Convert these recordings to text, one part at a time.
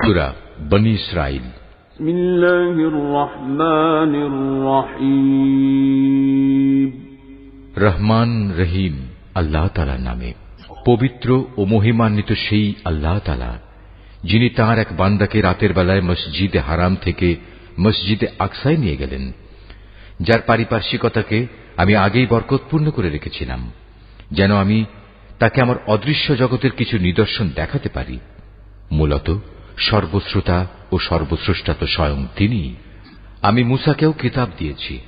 সূরা বনী ইসরাঈল। বিসমিল্লাহির রহমানির রহিম। রহমান রহিম আল্লাহ তাআলার নামে। পবিত্র ও মহিমান্বিত সেই আল্লাহ তাআলা, যিনি তাঁর এক বান্দাকে রাতের বেলায় মসজিদে হারাম থেকে মসজিদে আকসায় নিয়ে গেলেন, যার পারিপার্শ্বিকতাকে আমি আগেই বরকতপূর্ণ করে রেখেছিলাম, যেন আমি তাকে আমার অদৃশ্য জগতের কিছু নিদর্শন দেখাতে পারি। মূলত সর্বশ্রোতা ও সর্বস্রষ্টা তো স্বয়ং তিনি। আমি মূসাকেও কিতাব দিয়েছি।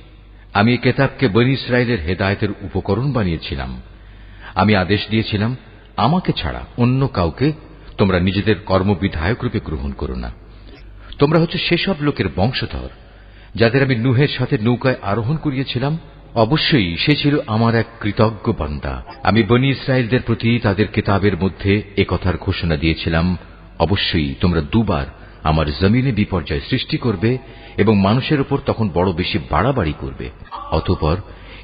আমি এই কিতাবকে বনী ইসরাইলের হেদায়েতের উপকরণ বানিয়েছিলাম। আমি আদেশ দিয়েছিলাম, আমাকে ছাড়া অন্য কাউকে তোমরা নিজেদের কর্মবিধায়ক রূপে গ্রহণ করো না। তোমরা হচ্ছে সেসব লোকের বংশধর যাদের আমি নূহের সাথে নৌকায় আরোহণ করিয়েছিলাম। অবশ্যই সে ছিল আমার এক কৃতজ্ঞ বান্দা। আমি বনী ইসরাইলদের প্রতি তাদের কিতাবের মধ্যে একথার ঘোষণা দিয়েছিলাম, অবশ্যই তোমরা দুবার আমার জমিনে বিপর্যয় সৃষ্টি করবে এবং মানুষের উপর তখন বড় বেশি বাড়াবাড়ি করবে। অতঃপর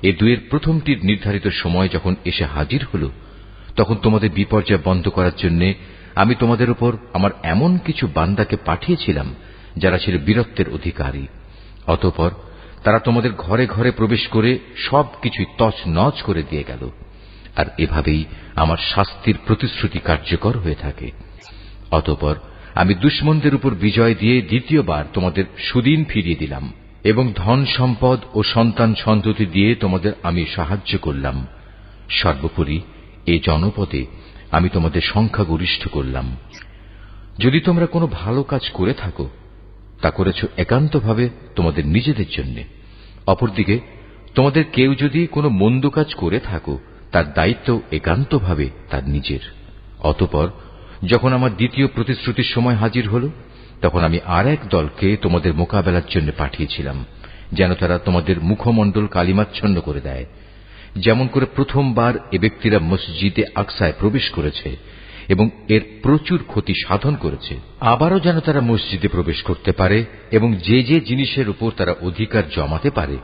এ দুয়ের প্রথমটির নির্ধারিত সময় যখন এসে হাজির হল, তখন তোমাদের বিপর্যয় বন্ধ করার জন্য আমি তোমাদের উপর আমার এমন কিছু বান্দাকে পাঠিয়েছিলাম যারা ছিল বীরত্বের অধিকারী। অতঃপর তারা তোমাদের ঘরে ঘরে প্রবেশ করে সবকিছুই তছনছ করে দিয়ে গেল। আর এভাবেই আমার শাস্তির প্রতিশ্রুতি কার্যকর হয়ে থাকে। অতঃপর আমি দুশমনদের উপর বিজয় দিয়ে দ্বিতীয়বার তোমাদের সুদিন ফিরিয়ে দিলাম এবং ধন সম্পদ ও সন্তান সন্ততি দিয়ে তোমাদের আমি সাহায্য করলাম। সর্বোপরি এ জনপদে আমি তোমাদের সংখ্যাগরিষ্ঠ করলাম। যদি তোমরা কোনো ভালো কাজ করে থাকো, তা করেছ একান্তভাবে তোমাদের নিজেদের জন্য। অপরদিকে তোমাদের কেউ যদি কোনো মন্দ কাজ করে থাকো, তার দায়িত্ব একান্তভাবে তার নিজের। অতঃপর যখন আমার দ্বিতীয় প্রতিশ্রুতির সময় হাজির হল, তখন আমি আর এক দলকে তোমাদের মোকাবেলার জন্য পাঠিয়েছিলাম, যেন তারা তোমাদের মুখমণ্ডল কালিমাচ্ছন্ন করে দেয়। যেমন করে প্রথমবার এ ব্যক্তিরা মসজিদে আকসায় প্রবেশ করেছে এবং এর প্রচুর ক্ষতি সাধন করেছে, আবারও যেন তারা মসজিদে প্রবেশ করতে পারে এবং যে যে জিনিসের উপর তারা অধিকার জমাতে পারে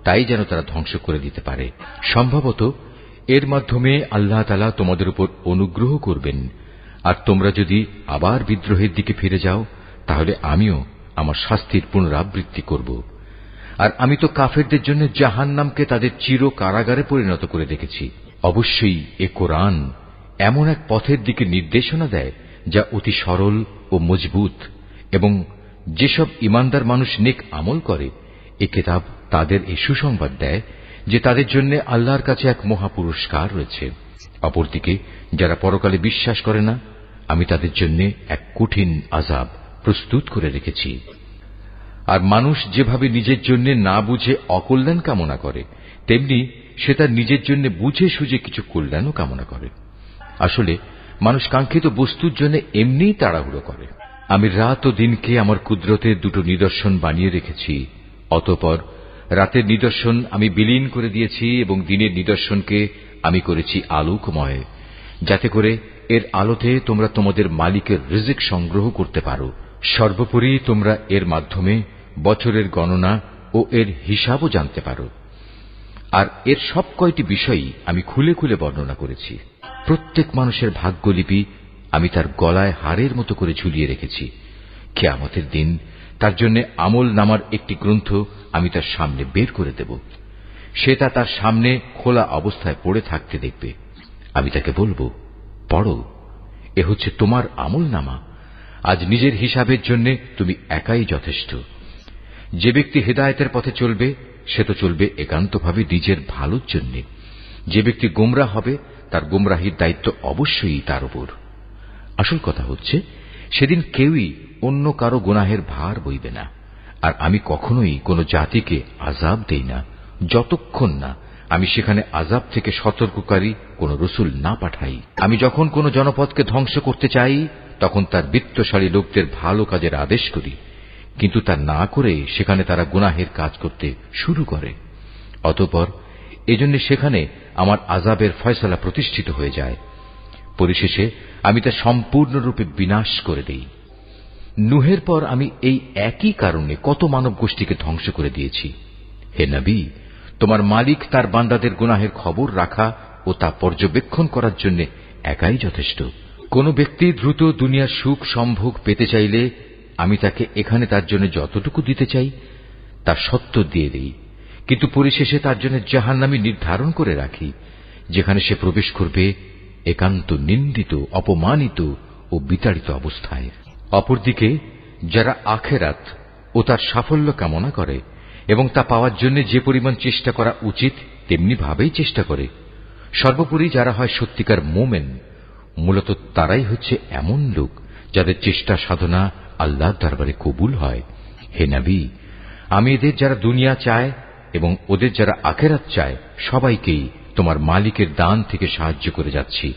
তাই যেন তারা ধ্বংস করে দিতে পারে। সম্ভবত এর মাধ্যমে আল্লাহ তাআলা তোমাদের উপর অনুগ্রহ করবেন। আর তোমরা যদি আবার বিদ্রোহের দিকে ফিরে যাও, তাহলে আমিও আমার শাস্তির পুনরাবৃত্তি করব। আর আমি তো কাফেরদের জন্য জাহান্নামকে তাদের চির কারাগারে পরিণত করে রেখেছি। অবশ্যই এ কোরআন এমন এক পথের দিকে নির্দেশনা দেয় যা অতি সরল ও মজবুত, এবং যেসব ইমানদার মানুষ নেক আমল করে, এ কিতাব তাদের এই সুসংবাদ দেয় যে তাদের জন্য আল্লাহর কাছে এক মহাপুরস্কার রয়েছে। অপরদিকে যারা পরকালে বিশ্বাস করে না, আমি তাদের জন্য এক কঠিন আযাব প্রস্তুত করে রেখেছি। আর মানুষ যেভাবে নিজের জন্য না বুঝে অকল্যাণ কামনা করে, তেমনি সে তার নিজের জন্য বুঝে সুঝে কিছু কল্যাণও কামনা করে। আসলে মানুষ কাঙ্ক্ষিত বস্তুর জন্য এমনিই তাড়াহুড়ো করে। আমি রাত ও দিনকে আমার কুদরতের দুটো নিদর্শন বানিয়ে রেখেছি। অতঃপর রাতের নিদর্শন আমি বিলীন করে দিয়েছি এবং দিনের নিদর্শনকে আমি করেছি আলোকময়, যাতে করে এর আলোতে তোমরা তোমাদের মালিকের রিজিক সংগ্রহ করতে পারো। সর্বোপরি তোমরা এর মাধ্যমে বছরের গণনা ও এর হিসাবও জানতে পারো। আর এর সব কয়টি বিষয়ই আমি খুলে খুলে বর্ণনা করেছি। প্রত্যেক মানুষের ভাগ্যলিপি আমি তার গলায় হাড়ের মতো করে ঝুলিয়ে রেখেছি। কিয়ামতের দিন তার জন্য আমল নামার একটি গ্রন্থ আমি তার সামনে বের করে দেব। সে তা তার সামনে খোলা অবস্থায় পড়ে থাকতে দেখবে। আমি তাকে বলবো, পড়ো, এ হচ্ছে তোমার আমল নামা। আজ নিজের হিসাবের জন্য তুমি একাই যথেষ্ট। যে ব্যক্তি হেদায়েতের পথে চলবে, সে তো চলবে একান্তভাবে নিজের ভালোর জন্য। যে ব্যক্তি গোমরাহ হবে, তার গোমরাহির দায়িত্ব অবশ্যই তার উপর। আসল কথা হচ্ছে, সেদিন কেউই অন্য কারো গুনাহের ভার বইবে না। আর আমি কখনোই কোনো জাতিকে আযাব দেই না, যতক্ষণ না আমি সেখানে আযাব থেকে সতর্ককারী কোন রসুল না পাঠাই। আমি যখন কোন জনপদকে ধ্বংস করতে চাই, তখন তার বিত্তশালী লোকদের ভালো কাজের আদেশ করি, কিন্তু তা না করে সেখানে তারা গুনাহের কাজ করতে শুরু করে। অতঃপর এজন্য সেখানে আমার আযাবের ফয়সালা প্রতিষ্ঠিত হয়ে যায়। পরিশেষে আমি তা সম্পূর্ণরূপে বিনাশ করে দেই। নূহের পর আমি এই একই কারণে কত মানব গোষ্ঠীকে ধ্বংস করে দিয়েছি। হে নবী, তোমার মালিক তার বান্দাদের গুনাহের খবর রাখা ও তা পর্যবেক্ষণ করার জন্য একাই যথেষ্ট। কোন ব্যক্তি দ্রুত দুনিয়ার সুখ সম্ভোগ পেতে চাইলে আমি তাকে এখানে তার জন্য যতটুকু দিতে চাই তা সত্ত্বর দিয়ে দিই, কিন্তু পরিশেষে তার জন্য জাহান্নামী নির্ধারণ করে রাখি, যেখানে সে প্রবেশ করবে একান্ত নিন্দিত, অপমানিত ও বিতাড়িত অবস্থায়। অপরদিকে যারা আখিরাত ও তার সাফল্য কামনা করে এবং তা পাওয়ার জন্য যে পরিমাণ চেষ্টা করা উচিত তেমনি ভাবেই চেষ্টা করে, সর্বোপরি যারা হয় সত্যিকার মোমেন, মূলত তারাই হচ্ছে এমন লোক যাদের চেষ্টা সাধনা আল্লাহর দরবারে কবুল হয়। হে নবী, আমি এদের যারা দুনিয়া চায় এবং ওদের যারা আখিরাত চায় সবাইকেই তোমার মালিকের দান থেকে সাহায্য করে যাচ্ছি,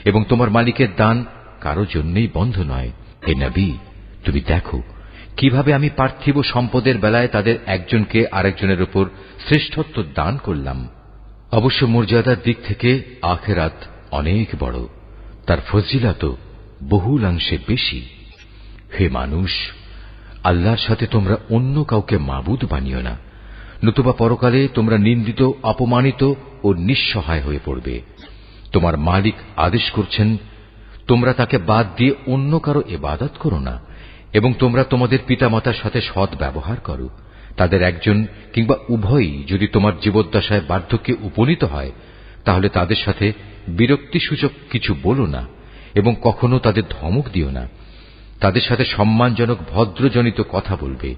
এবং তোমার মালিকের দান কারো জন্যই বন্ধ নয়। হে নবী, তুমি দেখো কিভাবে আমি পার্থিব সম্পদের বেলায় তাদের একজনকে আরেকজনের উপর শ্রেষ্ঠত্ব দান করলাম। অবশ্য মর্যাদার দিক থেকে আখিরাত অনেক বড়, তার ফজিলত বহুলাংশে বেশি। হে মানুষ, আল্লাহর সাথে তোমরা অন্য কাউকে মাবুদ বানিও না, নতুবা পরকালে তোমরা নিন্দিত, অপমানিত ও নিঃসহায় হয়ে পড়বে। তোমার মালিক আদেশ করছেন, তোমরা তাকে বাদ দিয়ে অন্য কারো ইবাদত করো না, এবং তোমরা তোমাদের পিতামাতার সাথে সৎ ব্যবহার করো। তাদের একজন কিংবা উভয়ই যদি তোমার জীবদ্দশায় বার্ধক্যে উপনীত হয়, তাহলে তাদের সাথে বিরক্তিসূচক কিছু বলো না এবং কখনো তাদের ধমক দিও না। তাদের সাথে সম্মানজনক ভদ্রজনিত কথা বলবে।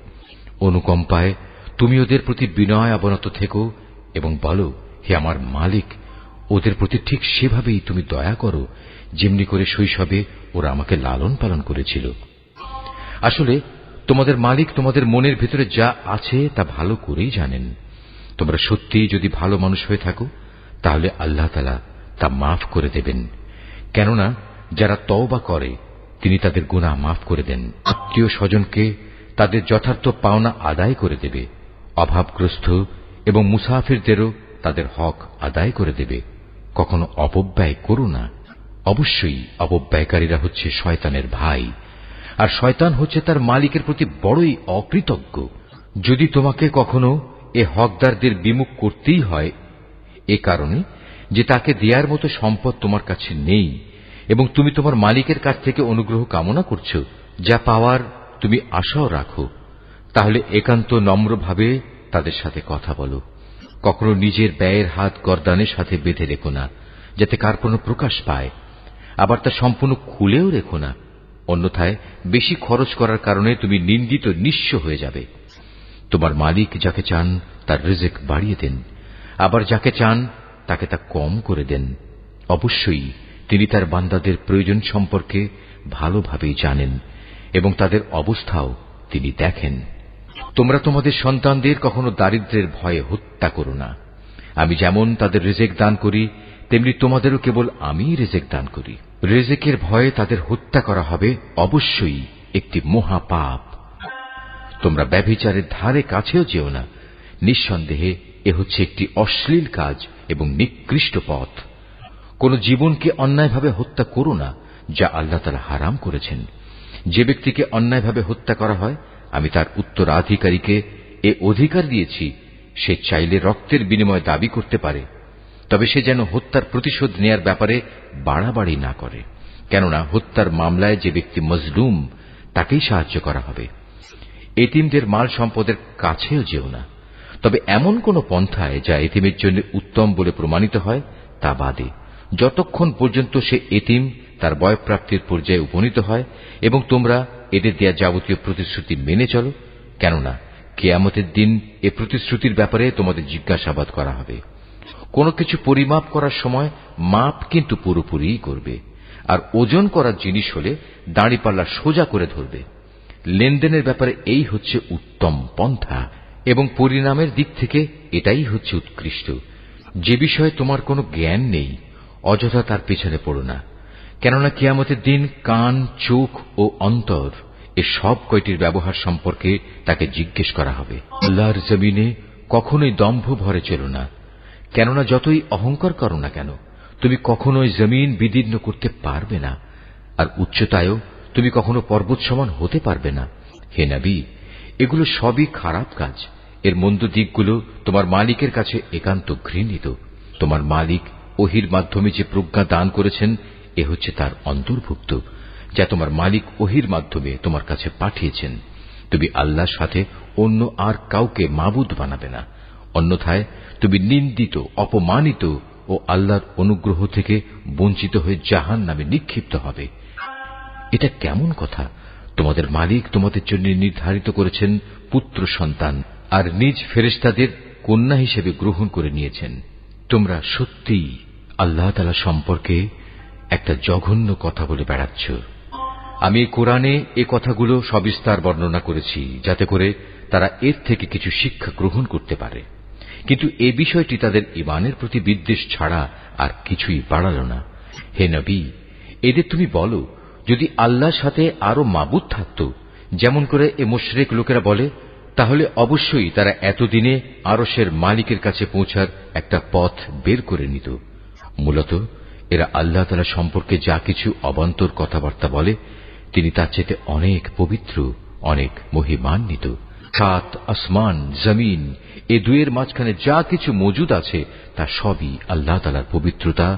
অনুকম্পায় তুমি ওদের প্রতি বিনয় অবনত থেকো এবং বলো, হে আমার মালিক, ওদের প্রতি ঠিক সেভাবেই তুমি দয়া করো যেমনি করে শৈশবে ওরা আমাকে লালন পালন করেছিল। আসলে তোমাদের মালিক তোমাদের মনের ভিতরে যা আছে তা ভালো করেই জানেন। তোমরা সত্যিই যদি ভালো মানুষ হয়ে থাকো তাহলে আল্লাহ তাআলা তা মাফ করে দেবেন, কেননা যারা তওবা করে তিনি তাদের গুনাহ মাফ করে দেন। আত্মীয় স্বজনকে তাদের যথার্থ পাওনা আদায় করে দেবে, অভাবগ্রস্ত এবং মুসাফিরদেরও তাদের হক আদায় করে দেবে। কখনো অপব্যয় করো না। অবশ্যই অপব্যয়কারীরা হচ্ছে শয়তানের ভাই, আর শয়তান হচ্ছে তার মালিকের প্রতি বড়ই অকৃতজ্ঞ। যদি তোমাকে কখনো এ হকদারদের বিমুখ করতেই হয় এ কারণে যে তাকে দেওয়ার মতো সম্পদ তোমার কাছে নেই এবং তুমি তোমার মালিকের কাছ থেকে অনুগ্রহ কামনা করছো, যা পাওয়ার তুমি আশাও রাখো, তাহলে একান্ত নম্রভাবে তাদের সাথে কথা বলো। কখনো নিজের ব্যয়ের হাত গর্দানের সাথে বেঁধে রেখো না, যাতে কার কোনো প্রকাশ পায়, আবার তা সম্পূর্ণ খুলেও রেখো না, অন্যথায় বেশি খরচ করার কারণে তুমি নিন্দিত, নিঃস্ব হয়ে যাবে। তোমার মালিক যাকে চান তার রিজিক বাড়িয়ে দেন, আবার যাকে চান তাকে তা কম করে দেন। অবশ্যই তিনি তার বান্দাদের প্রয়োজন সম্পর্কে ভালোভাবেই জানেন এবং তাদের অবস্থাও তিনি দেখেন। তোমরা তোমাদের সন্তানদের কখনো দারিদ্র্যের ভয়ে হত্যা করো না। আমি যেমন তাদের রিজিক দান করি তেমনি তোমাদেরও কেবল আমিই রিজিক দান করি। রিজিকের ভয়ে তাদের হত্যা করা হবে অবশ্যই একটি মহা পাপ। তোমরা ব্যভিচারের ধারে কাছেও যেও না, নিঃসন্দেহে এ হচ্ছে একটি অশ্লীল কাজ এবং নিকৃষ্ট পথ। কোন জীবনকে অন্যায়ভাবে হত্যা করো না, যা আল্লাহ তাআলা হারাম করেছেন। যে ব্যক্তিকে অন্যায়ভাবে হত্যা করা হয় আমি তার উত্তরাধিকারীকে এ অধিকার দিয়েছি, সে চাইলে রক্তের বিনিময়ে দাবি করতে পারে, তবে সে যেন হত্যার প্রতিশোধ নেয়ার ব্যাপারে বাড়াবাড়ি না করে, কেননা হত্যার মামলায় যে ব্যক্তি মজলুম তাকেই সাহায্য করা হবে। এতিমদের মাল সম্পদের কাছেও যেও না, তবে এমন কোন পন্থায় যা এতিমের জন্য উত্তম বলে প্রমাণিত হয় তা বাদে, যতক্ষণ পর্যন্ত সে এতিম তার বয়ঃপ্রাপ্তির পর্যায়ে উপনীত হয় এবং তোমরা এদের দেয়া যাবতীয় প্রতিশ্রুতি মেনে চলো, কেননা কিয়ামতের দিন এ প্রতিশ্রুতির ব্যাপারে তোমাদের জিজ্ঞাসাবাদ করা হবে। কোনো কিছু পরিমাপ করার সময় মাপ কিন্তু পুরোপুরিই করবে, আর ওজন করার জিনিস হলে দাঁড়িপাল্লা সোজা করে ধরবে। লেনদেনের ব্যাপারে এই হচ্ছে উত্তম পন্থা এবং পরিণামের দিক থেকে এটাই হচ্ছে উৎকৃষ্ট। যে বিষয়ে তোমার কোনো জ্ঞান নেই অযথা তার পেছনে পড়ো না, কেননা কিয়ামতের দিন কান, চোখ ও অন্তর এ সব কয়টির ব্যবহার সম্পর্কে তাকে জিজ্ঞেস করা হবে। আল্লাহর জমিনে কখনোই দম্ভ ভরে চলো না, কেননা যতই অহংকার করো না কেন তুমি কখনোই জমিন বিদীর্ণ করতে পারবে না, আর উচ্চতায়ও তুমি কখনো পর্বত সমান হতে পারবে না। হে নবী, এগুলো সবই খারাপ কাজ। এর মন্দ দিকগুলো তোমার মালিকের কাছে একান্ত ঘৃণিত। তোমার মালিক ওহির মাধ্যমে যে প্রজ্ঞা দান করেছেন এ হচ্ছে তার অন্তর্ভুক্ত, যা তোমার মালিক ওহির মাধ্যমে তোমার কাছে পাঠিয়েছেন। তুমি আল্লাহর সাথে অন্য আর কাউকে মাবুদ বানাবে না, অন্যথায় তুমি নিন্দিত, অপমানিত ও আল্লাহর অনুগ্রহ থেকে বঞ্চিত হয়ে জাহান্নামে নিক্ষিপ্ত হবে। এটা কেমন কথা? তোমাদের মালিক তোমাদের জন্য নির্ধারিত করেছেন পুত্র সন্তান, আর নিজ ফেরেশতাদের কন্যা হিসেবে গ্রহণ করে নিয়েছেন। তোমরা সত্যিই আল্লাহ তাআলা সম্পর্কে একটা জঘন্য কথা বলে বেড়াচ্ছ। আমি কোরআনে এ কথাগুলো সবিস্তার বর্ণনা করেছি, যাতে করে তারা এর থেকে কিছু শিক্ষা গ্রহণ করতে পারে, কিন্তু এ বিষয়টি তাদের ঈমানের প্রতি বিদ্বেষ ছাড়া আর কিছুই বাড়াল না। হে নবী, এদের তুমি বলো, যদি আল্লাহর সাথে আরো মাবুদ থাকত, যেমন করে এ মুশরিক লোকেরা বলে, তাহলে অবশ্যই তারা এতদিনে আরশের মালিকের কাছে পৌঁছার একটা পথ বের করে নিত। মূলত এরা আল্লাহ তাআলা সম্পর্কে যা কিছু অবান্তর কথাবার্তা বলে, তিনি তার চেয়ে অনেক পবিত্র, অনেক মহিমান্বিত। সাত আসমান, জমিন, এ দুয়ের মাঝখানে যা কিছু মজুদ আছে তা সবই আল্লাহ তাআলার পবিত্রতা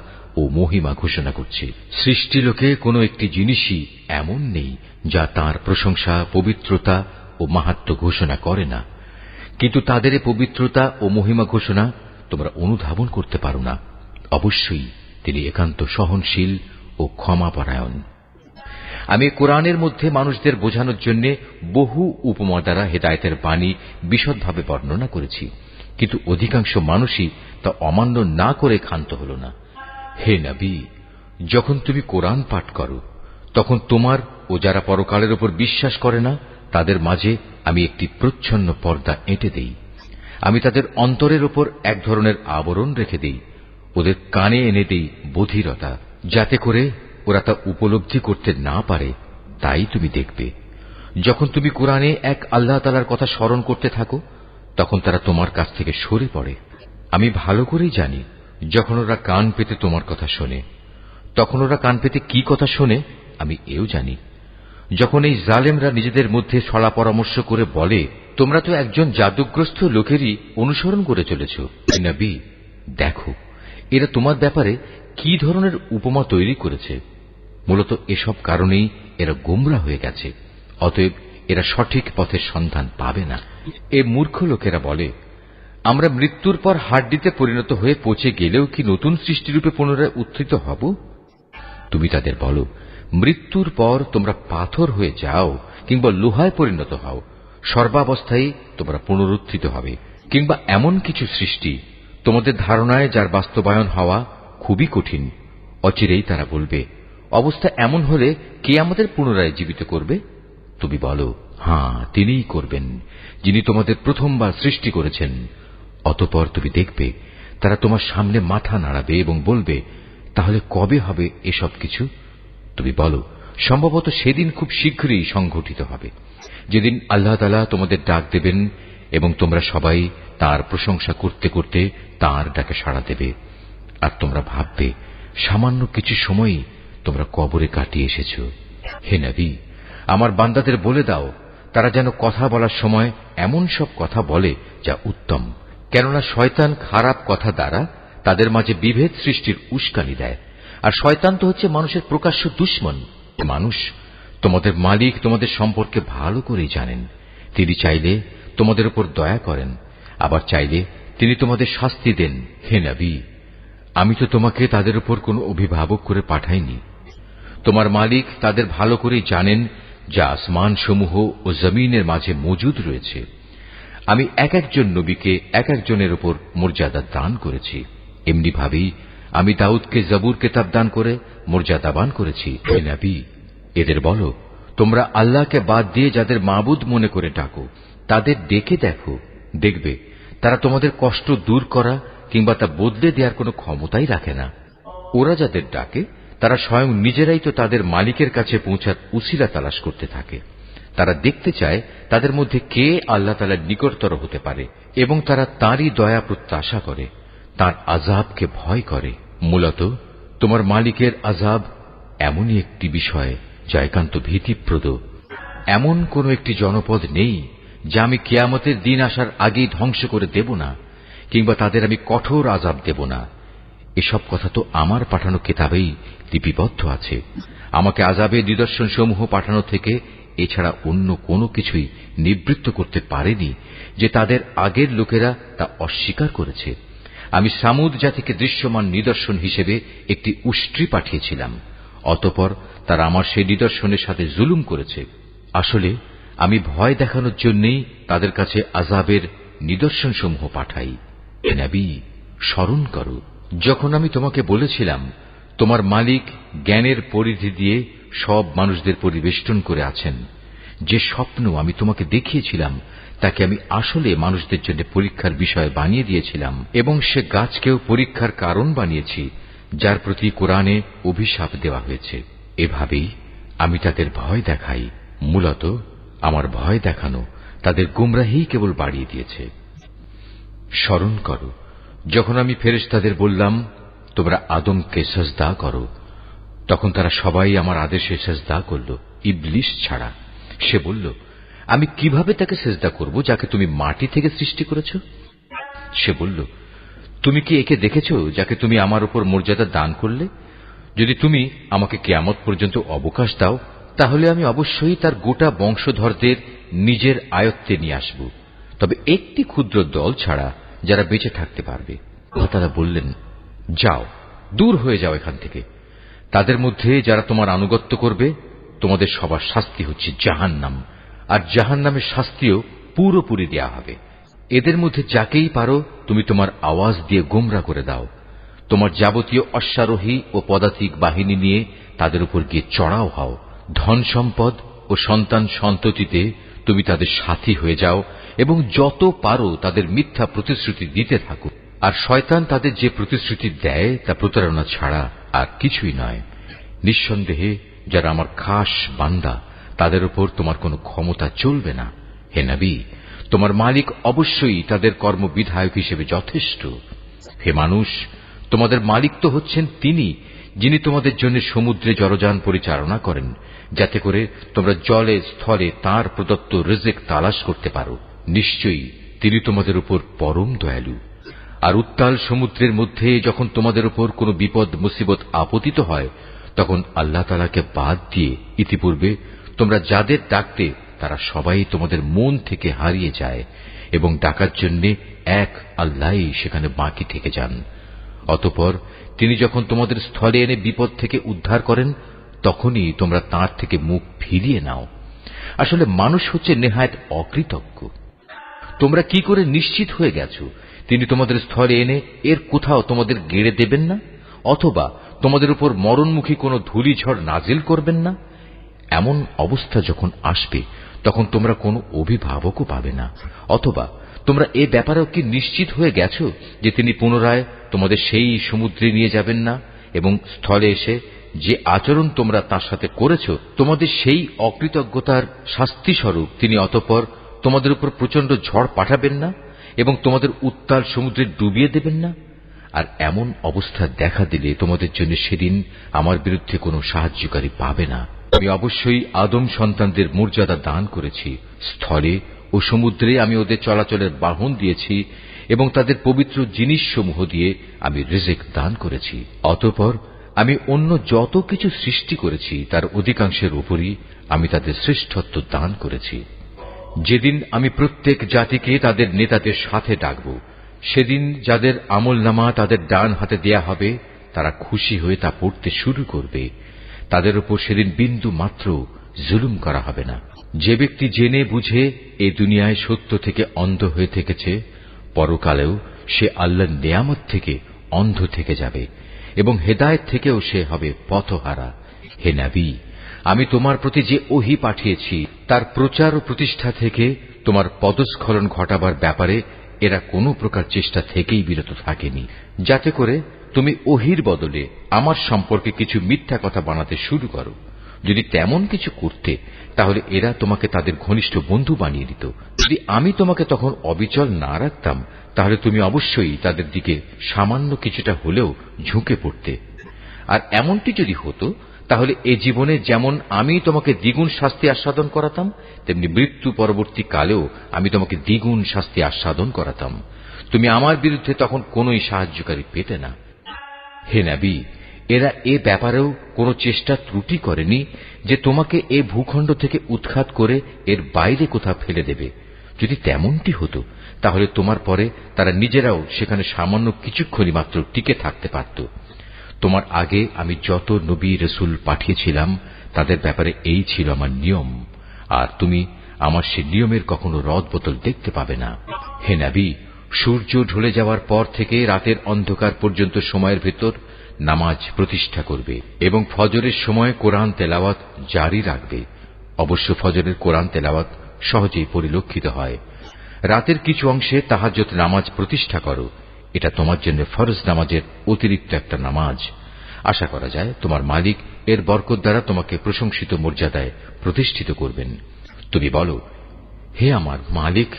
ও মহিমা ঘোষণা করছে। সৃষ্টিলোকে কোনো একটি জিনিসই এমন নেই যা তার প্রশংসা, পবিত্রতা ও মাহাত্ম্য ঘোষণা করে না, কিন্তু তাদের পবিত্রতা ও মহিমা ঘোষণা তোমরা অনুধাবন করতে পারো না। অবশ্যই তিনি একান্ত সহনশীল ও ক্ষমাপরায়ণ। আমি কোরআনের মধ্যে মানুষদের বোঝানোর জন্য বহু উপমা দ্বারা হেদায়েতের বাণী বিশদভাবে বর্ণনা করেছি, কিন্তু অধিকাংশ মানুষই তা অমান্য না করে ক্ষান্ত হল না। হে নবী, যখন তুমি কোরআন পাঠ করো, তখন তোমার ও যারা পরকালের উপর বিশ্বাস করে না তাদের মাঝে আমি একটি প্রচ্ছন্ন পর্দা এঁটে দেই। আমি তাদের অন্তরের উপর এক ধরনের আবরণ রেখে দেই, ওদের কানে এনে দেই বধিরতা, যাতে করে ওরা তা উপলব্ধি করতে না পারে। তাই তুমি দেখবে, যখন তুমি কোরআনে এক আল্লাহ তাআলার কথা স্মরণ করতে থাকো, তখন তারা তোমার কাছ থেকে সরে পড়ে। আমি ভালো করেই জানি, যখন ওরা কান পেতে তোমার কথা শোনে, তখন ওরা কান পেতে কি কথা শোনে আমি এও জানি। যখন এই জালেমরা নিজেদের মধ্যে সলা পরামর্শ করে বলে, তোমরা তো একজন জাদুগ্রস্ত লোকেরই অনুসরণ করে চলেছ, নবী দেখো এরা তোমার ব্যাপারে কি ধরনের উপমা তৈরি করেছে। মূলত এসব কারণেই এরা গোমরা হয়ে গেছে, অতএব এরা সঠিক পথের সন্ধান পাবে না। এ মূর্খ লোকেরা বলে, আমরা মৃত্যুর পর হাড্ডিতে পরিণত হয়ে পচে গেলেও কি নতুন সৃষ্টিরূপে পুনরায় উত্থিত হব? তুমি তাদের বলো, মৃত্যুর পর তোমরা পাথর হয়ে যাও কিংবা লোহায় পরিণত হও, সর্বাবস্থায় তোমরা পুনরুত্থিত হবে। কিংবা এমন কিছু সৃষ্টি তোমাদের ধারণায় যার বাস্তবায়ন হওয়া খুবই কঠিন। অচিরেই তারা বলবে, অবস্থা এমন হলে কে আমাদের পুনরায় জীবিত করবে? তুমি বলো, হ্যাঁ, তিনিই করবেন, যিনি তোমাদের প্রথমবার সৃষ্টি করেছেন। অতঃপর তুমি দেখবে তারা তোমার সামনে মাথা নাড়াবে এবং বলবে, তাহলে কবে হবে এসব কিছু? তুমি বলো, সম্ভবত সেদিন খুব শীঘ্রই সংঘটিত হবে, যেদিন আল্লাহ তাআলা তোমাদের ডাক দেবেন এবং তোমরা সবাই তার প্রশংসা করতে করতে তার ডাকে সাড়া দেবে। আর তোমরা ভাববে, সামান্য কিছু সময়ই তোমরা কবরে কাটিয়ে এসেছ। হে নবী, আমার বান্দাদের বলে দাও, তারা যেন কথা বলার সময় এমন সব কথা বলে যা উত্তম, কেননা শয়তান খারাপ কথা দ্বারা তাদের মাঝে বিভেদ সৃষ্টির উস্কানি দেয়, আর শয়তান তো হচ্ছে মানুষের প্রকাশ্য দুশমন। মানুষ, তোমাদের মালিক তোমাদের সম্পর্কে ভালো করেই জানেন। তিনি চাইলে তোমাদের উপর দয়া করেন, আবার চাইলে তিনি তোমাদের শাস্তি দেন। হে নবী, আমি তো তোমাকে তাদের উপর কোনো অভিভাবক করে পাঠাইনি। তোমার মালিক তাদের ভালো করেই জানেন যা আসমান সমূহ ও জমিনের মাঝে মজুদ রয়েছে। আমি এক একজন নবীকে এক একজনের উপর মর্যাদা দান করেছি। এমনি ভাবেই আমি দাউদকে জবুর কিতাব দান করে মর্যাদাবান করেছি। হে নবী, এদের বলো, তোমরা আল্লাহকে বাদ দিয়ে যাদের মাবুদ মনে করে ডাকো, তাদের ডেকে দেখো, দেখবে তারা তোমাদের কষ্ট দূর করা কিংবা তা বদলে দেওয়ার কোনো ক্ষমতাই রাখে না। ওরা যাদের ডাকে তারা স্বয়ং নিজেরাই তো তাদের মালিকের কাছে পৌঁছার উসিলা তালাশ করতে থাকে। তারা দেখতে চায় তাদের মধ্যে কে আল্লাহ তাআলার নিকটতর হতে পারে, এবং তারা তাঁরই দয়া প্রত্যাশা করে, তাঁর আযাবকে ভয় করে। মূলত তোমার মালিকের আযাব এমনই একটি বিষয় যা একান্ত ভীতিপ্রদ। এমন কোন একটি জনপদ নেই যা আমি কিয়ামতের দিন আসার আগেই ধ্বংস করে দেব না, কিংবা তাদের আমি কঠোর আযাব দেব না। এসব কথা তো আমার পাঠানো কিতাবেই লিপিবদ্ধ আছে। আমাকে আযাবের নিদর্শন সমূহ পাঠানো থেকে এছাড়া অন্য কোনো কিছুই নিবৃত্ত করতে পারেনি যে তাদের আগের লোকেরা তা অস্বীকার করেছে। আমি সামুদ জাতিকে দৃশ্যমান নিদর্শন হিসেবে একটি উষ্ট্রি পাঠিয়েছিলাম, অতঃপর তারা আমার সেই নিদর্শনের সাথে জুলুম করেছে। আসলে আমি ভয় দেখানোর জন্যই তাদের কাছে আযাবের নিদর্শন সমূহ পাঠাই। হে নবী, স্মরণ করো যখন আমি তোমাকে বলেছিলাম তোমার মালিক জ্ঞানের পরিধি দিয়ে সব মানুষদের পরিবেষ্টন করে আছেন। যে স্বপ্ন আমি তোমাকে দেখিয়েছিলাম তাকে আমি আসলে মানুষদের জন্য পরীক্ষার বিষয় বানিয়ে দিয়েছিলাম, এবং সে গাছকেও পরীক্ষার কারণ বানিয়েছি যার প্রতি কোরআনে অভিশাপ দেওয়া হয়েছে। এভাবেই আমি তাদের ভয় দেখাই। মূলত আমার ভয় দেখানো তাদের গুমরাহি কেবল বাড়িয়ে দিয়েছে। স্মরণ করো যখন আমি ফেরেশতাদের বললাম তোমরা আদমকে সিজদা করো, তখন তারা সবাই আমার আদেশে সিজদা করল, ইবলিস ছাড়া। সে বলল, আমি কিভাবে তাকে সিজদা করব যাকে তুমি মাটি থেকে সৃষ্টি করেছ? সে বলল, তুমি কি একে দেখেছ যাকে তুমি আমার উপর মর্যাদা দান করলে? যদি তুমি আমাকে কিয়ামত পর্যন্ত অবকাশ দাও তাহলে আমি অবশ্যই তার গোটা বংশধরদের নিজের আয়ত্তে নিয়ে আসব, তবে একটি ক্ষুদ্র দল ছাড়া যারা বেঁচে থাকতে পারবে। তারা বললেন, যাও, দূর হয়ে যাও এখান থেকে। তাদের মধ্যে যারা তোমার আনুগত্য করবে তোমাদের সবার শাস্তি হচ্ছে জাহান্নাম, আর জাহান্নামের শাস্তিও পুরোপুরি দেয়া হবে। এদের মধ্যে যাকেই পারো তুমি তোমার আওয়াজ দিয়ে গোমরা করে দাও। তোমার যাবতীয় অশ্বারোহী ও পদাতিক বাহিনী নিয়ে তাদের উপর গিয়ে চড়াও হও। ধন সম্পদ ও সন্তান সন্ততিতে তুমি তাদের সাথী হয়ে যাও এবং যত পারো তাদের মিথ্যা প্রতিশ্রুতি দিতে থাকো। আর শয়তান তাদের যে প্রতিশ্রুতি দেয় তা প্রতারণা ছাড়া আর কিছুই নয়। নিঃসন্দেহে যারা আমার খাস বান্দা তাদের উপর তোমার কোনো ক্ষমতা চলবে না। হে নবী, তোমার মালিক অবশ্যই তাদের কর্মবিধায়ক হিসেবে যথেষ্ট। হে মানুষ, তোমাদের মালিক তো হচ্ছেন তিনি যিনি তোমাদের জন্য সমুদ্রে জলযান পরিচালনা করেন, যাতে করে তোমরা জলে স্থলে তাঁর প্রদত্ত রিজিক তালাশ করতে পারো। নিশ্চয়ই তিনি তোমাদের উপর পরম দয়ালু। আর উত্তাল সমুদ্রের মধ্যে যখন তোমাদের উপর কোনো বিপদ মুসিবত আপতিত হয় তখন আল্লাহ তাআলাকে বাদ দিয়ে ইতিপূর্বে তোমরা যাদের ডাকতে তারা সবাই তোমাদের মন থেকে হারিয়ে যায়, এবং ডাকার জন্য এক আল্লাহই সেখানে বাকি থেকে যান। অতঃপর তিনি যখন তোমাদের স্থলে এনে বিপদ থেকে উদ্ধার করেন তখনই তোমরা তাঁর থেকে মুখ ফিরিয়ে নাও। আসলে মানুষ হচ্ছে নেহায়েত অকৃতজ্ঞ। তোমরা কি করে নিশ্চিত হয়ে গেছো তিনি তোমাদের স্থলে এনে এর কোথাও তোমাদের গেড়ে দেবেন না, অথবা তোমাদের উপর মরণমুখী কোনো ধূলিঝড় নাজিল করবেন না? এমন অবস্থা যখন আসবে তখন তোমরা কোনো অভিভাবকও পাবে না, অথবা তোমরা এ ব্যাপারেও কি নিশ্চিত হয়ে গেছো যে তিনি পুনরায় তোমাদের সেই সমুদ্রে নিয়ে যাবেন না, এবং স্থলে এসে যে আচরণ তোমরা তার সাথে করেছো তোমাদের সেই অকৃতজ্ঞতার শাস্তিস্বরূপ তিনি অতঃপর তোমাদের উপর প্রচন্ড ঝড় পাঠাবেন না এবং তোমাদের উত্তাল সমুদ্রে ডুবিয়ে দেবেন না? আর এমন অবস্থা দেখা দিলে তোমাদের জন্য সেদিন আমার বিরুদ্ধে কোনো সাহায্যকারী পাবে না। আমি অবশ্যই আদম সন্তানদের মর্যাদা দান করেছি। স্থলে ও সমুদ্রে আমি ওদের চলাচলের বাহন দিয়েছি এবং তাদের পবিত্র জিনিসসমূহ দিয়ে আমি রিজিক দান করেছি। অতঃপর আমি অন্য যত কিছু সৃষ্টি করেছি তার অধিকাংশের উপরই আমি তাদের শ্রেষ্ঠত্ব দান করেছি। যেদিন আমি প্রত্যেক জাতিকে তাদের নেতাদের সাথে ডাকব, সেদিন যাদের আমলনামা তাদের ডান হাতে দেয়া হবে তারা খুশি হয়ে তা পড়তে শুরু করবে। তাদের উপর সেদিন বিন্দু মাত্র জুলুম করা হবে না। যে ব্যক্তি জেনে বুঝে এই দুনিয়ায় সত্য থেকে অন্ধ হয়ে থেকেছে, পরকালেও সে আল্লাহর নেয়ামত থেকে অন্ধ থেকে যাবে এবং হেদায়েত থেকেও সে হবে পথহারা। হে নবী, আমি তোমার প্রতি যে ওহী পাঠিয়েছি তার প্রচার ও প্রতিষ্ঠা থেকে তোমার পদস্খলন ঘটাবার ব্যাপারে এরা কোনো প্রকার চেষ্টা থেকেই বিরত থাকেনি, যাতে করে তুমি ওহীর বদলে আমার সম্পর্কে কিছু মিথ্যা কথা বানাতে শুরু করো। যদি তেমন কিছু করতে তাহলে এরা তোমাকে তাদের ঘনিষ্ঠ বন্ধু বানিয়ে দিত। যদি আমি তোমাকে তখন অবিচল না রাখতাম তাহলে তুমি অবশ্যই তাদের দিকে সামান্য কিছুটা হলেও ঝুঁকে পড়তে। আর এমনটি যদি হতো তাহলে এ জীবনে যেমন আমি তোমাকে দ্বিগুণ শাস্তি আস্বাদন করাতাম, তেমনি মৃত্যু পরবর্তী কালেও আমি তোমাকে দ্বিগুণ শাস্তি আস্বাদন করাতাম। তুমি আমার বিরুদ্ধে তখন কোনোই সাহায্যকারী পেতে না। হে নবী, এরা এ ব্যাপারেও কোনো চেষ্টা ত্রুটি করেনি যে তোমাকে এ ভূখণ্ড থেকে উৎখাত করে এর বাইরে কোথাও ফেলে দেবে। যদি তেমনটি হতো তাহলে তোমার পরে তারা নিজেরাও সেখানে সামান্য কিছুক্ষণই মাত্র টিকে থাকতে পারত। তোমার আগে আমি যত নবী রসুল পাঠিয়েছিলাম তাদের ব্যাপারে এই ছিল আমার নিয়ম, আর তুমি আমার সে নিয়মের কখনো রদবদল দেখতে পাবে না। হে নবী, সূর্য ঢলে যাওয়ার পর থেকে রাতের অন্ধকার পর্যন্ত সময়ের ভেতর নামাজ প্রতিষ্ঠা করবে এবং ফজরের সময় কোরআন তেলাওয়াত জারি রাখবে। অবশ্য ফজরের কোরআন তেলাওয়াত সহজেই পরিলক্ষিত হয়। রাতের কিছু অংশে তাহাজ্জুদ নামাজ প্রতিষ্ঠা করো। এটা তোমার জন্য ফরজ নামাজের অতিরিক্ত একটা নামাজ। আশা করা যায় তোমার মালিক এর বরকত দ্বারা তোমাকে প্রশংসিত মর্যাদায় প্রতিষ্ঠিত করবেন। তুমি বলো, হে আমার মালিক,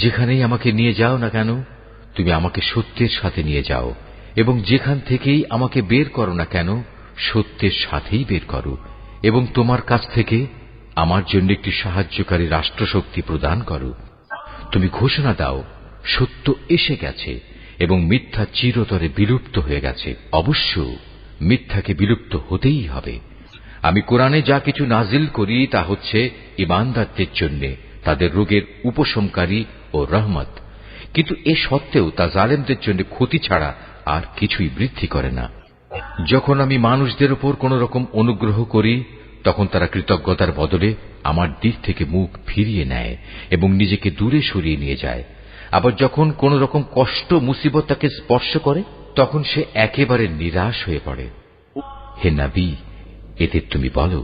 যেখানেই আমাকে নিয়ে যাও না কেন তুমি আমাকে সত্যের সাথে নিয়ে যাও, এবং যেখান থেকেই আমাকে বের করো না কেন সত্যের সাথেই বের করো, এবং তোমার কাছ থেকে আমার জন্য একটি সাহায্যকারী রাষ্ট্রশক্তি প্রদান করো। তুমি ঘোষণা দাও, সত্য এসে গেছে এবং মিথ্যা চিরতরে বিলুপ্ত হয়ে গেছে। অবশ্য মিথ্যাকে বিলুপ্ত হতেই হবে। আমি কোরআনে যা কিছু নাজিল করি তা হচ্ছে ঈমানদারদের জন্য তাদের রোগের উপশমকারী ও রহমত, কিন্তু এ সত্ত্বেও তা জালেমদের জন্য ক্ষতি ছাড়া আর কিছুই বৃদ্ধি করে না। যখন আমি মানুষদের উপর কোন রকম অনুগ্রহ করি তখন তারা কৃতজ্ঞতার বদলে আমার দিক থেকে মুখ ফিরিয়ে নেয় এবং নিজেকে দূরে সরিয়ে নিয়ে যায়। আবার যখন কোন রকম কষ্ট মুসিবত তাকে স্পর্শ করে তখন সে একেবারে নিরাশ হয়ে পড়ে। হে নবী, এতে তুমি বলো,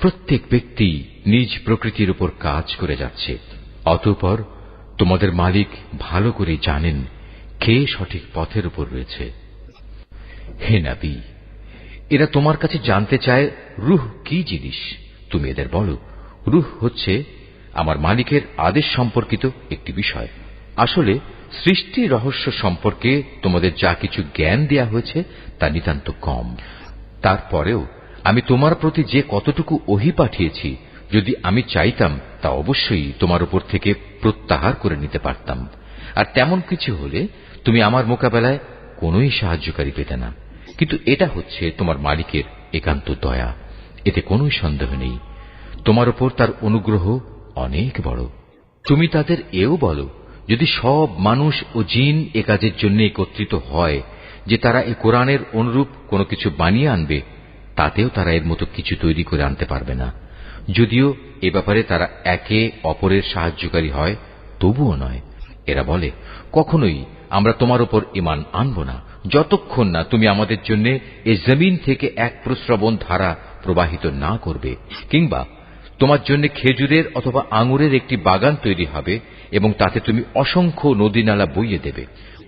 প্রত্যেক ব্যক্তি নিজ প্রকৃতির উপর কাজ করে যাচ্ছে। অতঃপর তোমাদের মালিক ভালো করে জানেন কে সঠিক পথের উপর রয়েছে। হে নবী, এরা তোমার কাছে জানতে চায় রূহ কি জিনিস। তুমি এদের বলো, রূহ হচ্ছে আমার মালিকের আদেশ সম্পর্কিত একটি বিষয়। আসলে সৃষ্টি রহস্য সম্পর্কে তোমাদের যা কিছু জ্ঞান দেয়া হয়েছে তা নিতান্ত কম। তারপরেও আমি তোমার প্রতি যে কতটুকু ওহী পাঠিয়েছি, যদি আমি চাইতাম তা অবশ্যই তোমার উপর থেকে প্রত্যাহার করে নিতে পারতাম, আর তেমন কিছু হলে তুমি আমার মোকাবেলায় কোনোই সাহায্যকারী পেতে না। কিন্তু এটা হচ্ছে তোমার মালিকের একান্ত দয়া, এতে কোনো সন্দেহ নেই। তোমার উপর তার অনুগ্রহ অনেক বড়। তুমি তাদের এও বলো, যদি সব মানুষ ও জিন এ কাজের জন্য একত্রিত হয় যে তারা এই কোরআনের অনুরূপ কোনো কিছু বানিয়ে আনবে, তাতেও তারা এর মতো কিছু তৈরি করে আনতে পারবে না। যদিও এ ব্যাপারে তারা একে অপরের সাহায্যকারী হয়, তবুও নয়। এরা বলে, কখনোই আমরা তোমার উপর ঈমান আনব না যতক্ষণ না তুমি আমাদের জন্য এই জমিন থেকে এক প্রস্রবণ ধারা প্রবাহিত না করবে, কিংবা তোমার জন্য খেজুরের অথবা আঙুরের একটি বাগান তৈরি হবে এবং তাতে তুমি অসংখ্য নদী নালা বইয়ে দেবে,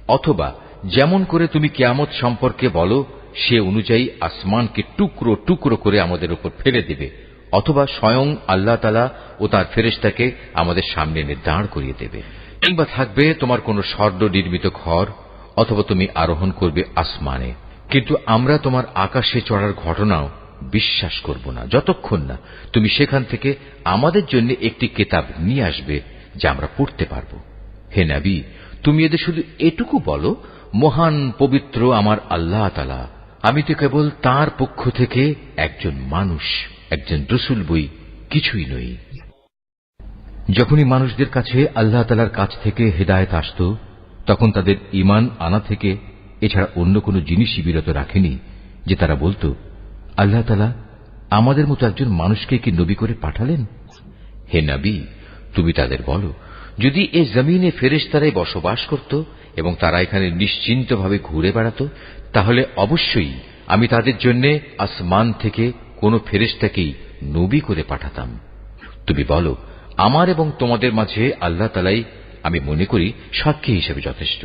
অথবা যেমন করে তুমি কিয়ামত সম্পর্কে বলো সে অনুযায়ী আসমানকে টুকরো টুকরো করে আমাদের উপর ফেলে দেবে, অথবা স্বয়ং আল্লাহ তাআলা ও তার ফেরেশতাকে আমাদের সামনে এনে দাঁড় করিয়ে দেবে, কিংবা থাকবে তোমার কোন স্বর্ণ নির্মিত ঘর, অথবা তুমি আরোহণ করবে আসমানে। কিন্তু আমরা তোমার আকাশে চড়ার ঘটনাও বিশ্বাস করব না যতক্ষণ না তুমি সেখান থেকে আমাদের জন্য একটি কিতাব নিয়ে আসবে যা আমরা পড়তে পারব। হে নবী, তুমি এদের শুধু এটুকু বলো, মহান পবিত্র আমার আল্লাহ তাআলা, আমি তো কেবল তাঁর পক্ষ থেকে একজন মানুষ, একজন রাসূল বই, কিছুই নই। যখনই মানুষদের কাছে আল্লাহ তাআলার কাছ থেকে হেদায়েত আসত তখন তাদের ঈমান আনা থেকে এছাড়া অন্য কোন জিনিসই বিরত রাখেনি যে তারা বলতো, আল্লাহ তাআলা আমাদের মতো একজন মানুষকে কি নবী করে পাঠালেন? হে নবী, তুমি তাদের বলো, যদি এ জমিনে ফেরেশতারাই বসবাস করত এবং তারা এখানে নিশ্চিন্তভাবে ঘুরে বেড়াত, তাহলে অবশ্যই আমি তাদের জন্য আসমান থেকে কোন ফেরেশতাকেই নবী করে পাঠাতাম। তুমি বলো, আমার এবং তোমাদের মাঝে আল্লাহ তাআলাই আমি মনে করি সাক্ষী হিসেবে যথেষ্ট।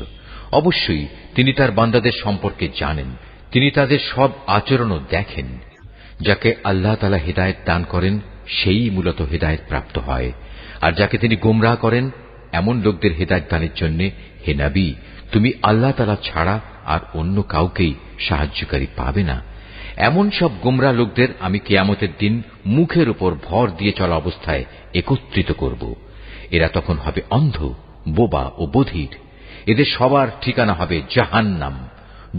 অবশ্যই তিনি তার বান্দাদের সম্পর্কে জানেন, তিনি তাদের সব আচরণও দেখেন। যাকে আল্লাহ তাআলা হেদায়েত দান করেন সেই মূলত হেদায়েত প্রাপ্ত হয়, আর যাকে তিনি গোমরাহ করেন এমন লোকদের হেদায়েত দানের জন্য হে নবী, তুমি আল্লাহ তাআলা ছাড়া আর অন্য কাউকেই সাহায্যকারী পাবে না। এমন সব গোমরাহ লোকদের আমি কিয়ামতের দিন মুখের উপর ভর দিয়ে চলা অবস্থায় একত্রিত করব। এরা তখন হবে অন্ধ, বোবা ও বধির। এদের সবার ঠিকানা হবে জাহান্নাম।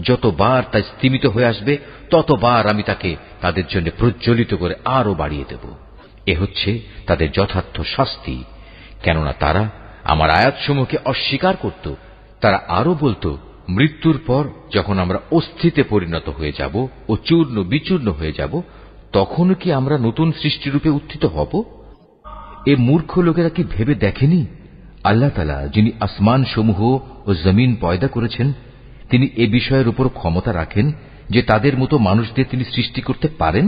যতবার তা স্তিমিত হয়ে আসবে ততবার আমি তাকে তাদের জন্য প্রজ্বলিত করে আরো বাড়িয়ে দেব। এ হচ্ছে তাদের যথার্থ শাস্তি, কেননা তারা আমার আয়াতসমূহকে অস্বীকার করত। তারা আরো বলতো, মৃত্যুর পর যখন আমরা অস্থিতে পরিণত হয়ে যাব ও চূর্ণ বিচূর্ণ হয়ে যাব, তখন কি আমরা নতুন সৃষ্টিরূপে উত্থিত হব? এ মূর্খ লোকেরা কি ভেবে দেখেনি আল্লাহ তাআলা যিনি আসমান সমূহ ও জমিন পয়দা করেছেন, তিনি এ বিষয়ের উপর ক্ষমতা রাখেন যে তাদের মতো মানুষদের তিনি সৃষ্টি করতে পারেন।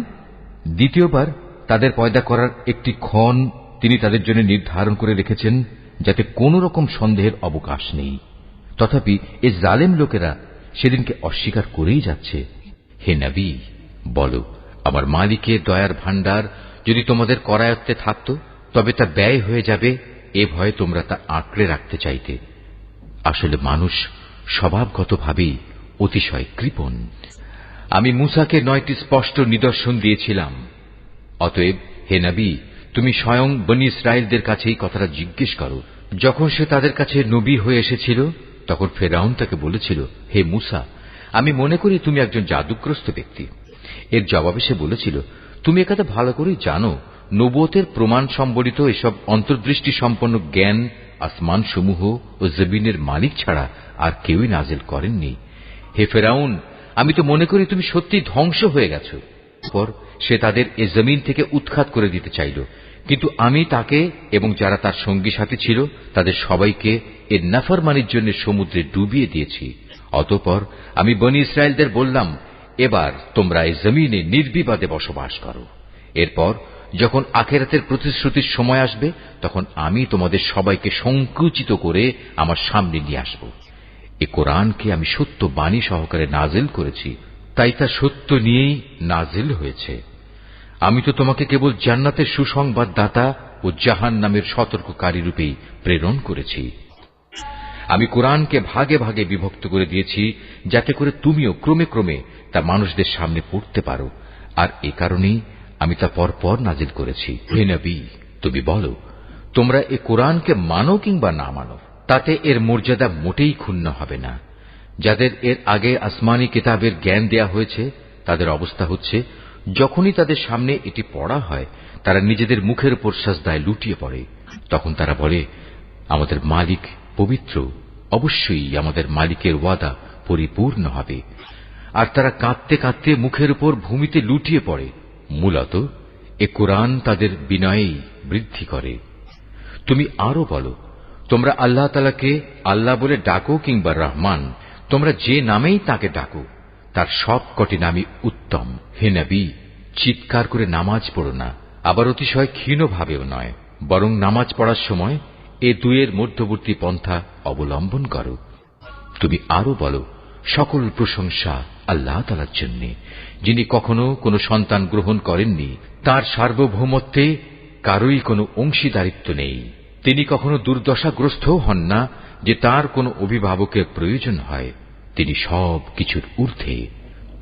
দ্বিতীয়বার তাদের পয়দা করার একটি ক্ষণ তিনি তাদের জন্য নির্ধারণ করে রেখেছেন, যাতে কোন রকম সন্দেহের অবকাশ নেই। তথাপি এ জালেম লোকেরা সেদিনকে অস্বীকার করেই যাচ্ছে। হে নবী, বলো, আমার মালিকের দয়ার ভাণ্ডার যদি তোমাদের করায়ত্তে থাকত, তবে তা ব্যয় হয়ে যাবে, এ ভয়ে তোমরা তা আঁকড়ে রাখতে চাইতে। আসলে মানুষ স্বভাবগতভাবেই অতিশয় কৃপণ। আমি মূসাকে 9টি স্পষ্ট নিদর্শন দিয়েছিলাম। অতএব হে নবী, তুমি স্বয়ং বনী ইসরায়েলদের কাছেই কথাটা জিজ্ঞেস করো। যখন সে তাদের কাছে নবী হয়ে এসেছিল, তখন ফেরাউন তাকে বলেছিল, হে মূসা, আমি মনে করি তুমি একজন জাদুগ্রস্ত ব্যক্তি। এর জবাবে সে বলেছিল, তুমি একথা ভালো করেই জানো, নবুয়তের প্রমাণ সম্বলিত এসব অন্তর্দৃষ্টি সম্পন্ন জ্ঞান আসমান সমূহ ও জমিনের মালিক ছাড়া আর কেউই নাজিল করেননি। হে ফেরাউন, আমি তো মনে করি তুমি সত্যি ধ্বংস হয়ে গেছো। পর সে তাদের এ জমিন থেকে উৎখাত করে দিতে চাইল, কিন্তু আমি তাকে এবং যারা তার সঙ্গী সাথী ছিল তাদের সবাইকে এর নাফরমানির জন্য সমুদ্রে ডুবিয়ে দিয়েছি। অতঃপর আমি বনী ইসরায়েলদের বললাম, এবার তোমরা এই জমিনে নির্বিবাদে বসবাস করো। এরপর যখন আখিরাতের প্রতিশ্রুতির সময় আসবে, তখন আমি তোমাদের সবাইকে সংকুচিত করে আমার সামনে নিয়ে আসব। এ কোরআনকে আমি সত্য বাণী সহকারে নাজিল করেছি, তাই তা সত্য নিয়েই নাজিল হয়েছে। আমি তো তোমাকে কেবল জান্নাতের সুসংবাদদাতা ও জাহান্নামের সতর্ককারী রূপেই প্রেরণ করেছি। আমি কোরআনকে ভাগে ভাগে বিভক্ত করে দিয়েছি, যাতে করে তুমিও ক্রমে ক্রমে তা মানুষদের সামনে পড়তে পারো, আর এ কারণেই আমি তা পরপর নাজিল করেছি। হে নবী, তুমি বলো, তোমরা এ কোরআনকে মানো কিংবা না মানো, তাতে এর মর্যাদা মোটেই ক্ষুণ্ণ হবে না। যাদের এর আগে আসমানি কিতাবের জ্ঞান দেয়া হয়েছে, তাদের অবস্থা হচ্ছে, যখনই তাদের সামনে এটি পড়া হয়, তারা নিজেদের মুখের উপর সাজদায় লুটিয়ে পড়ে। তখন তারা বলে, আমাদের মালিক পবিত্র, অবশ্যই আমাদের মালিকের ওয়াদা পরিপূর্ণ হবে। আর তারা কাঁদতে কাঁদতে মুখের উপর ভূমিতে লুটিয়ে পড়ে। মূলত এ কোরআন তাদের বিনয়েই বৃদ্ধি করে। তুমি আরো বলো, তোমরা আল্লাহ তাআলাকে আল্লাহ বলে ডাকো কিংবা রহমান, তোমরা যে নামেই তাকে ডাকো, তার সব কটি নামই উত্তম। হে নবী, চিৎকার করে নামাজ পড়ো না, আবার অতিশয় ক্ষীণভাবেও নয়, বরং নামাজ পড়ার সময় এ দুয়ের মধ্যবর্তী পন্থা অবলম্বন করো। তুমি আরো বলো, সকল প্রশংসা আল্লাহ তাআলার জন্য, যিনি কখনো কোনো সন্তান গ্রহণ করেননি, তার সার্বভৌমত্বে কারোই কোনো অংশীদারিত্ব নেই। তিনি কখনো দুর্দশাগ্রস্তও হন না যে তার কোনো অভিভাবকের প্রয়োজন হয়। তিনি সব কিছুর ঊর্ধ্বে।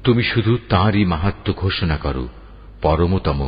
তুমি শুধু তাঁরই মাহাত্ম্য ঘোষণা করো, পরমতম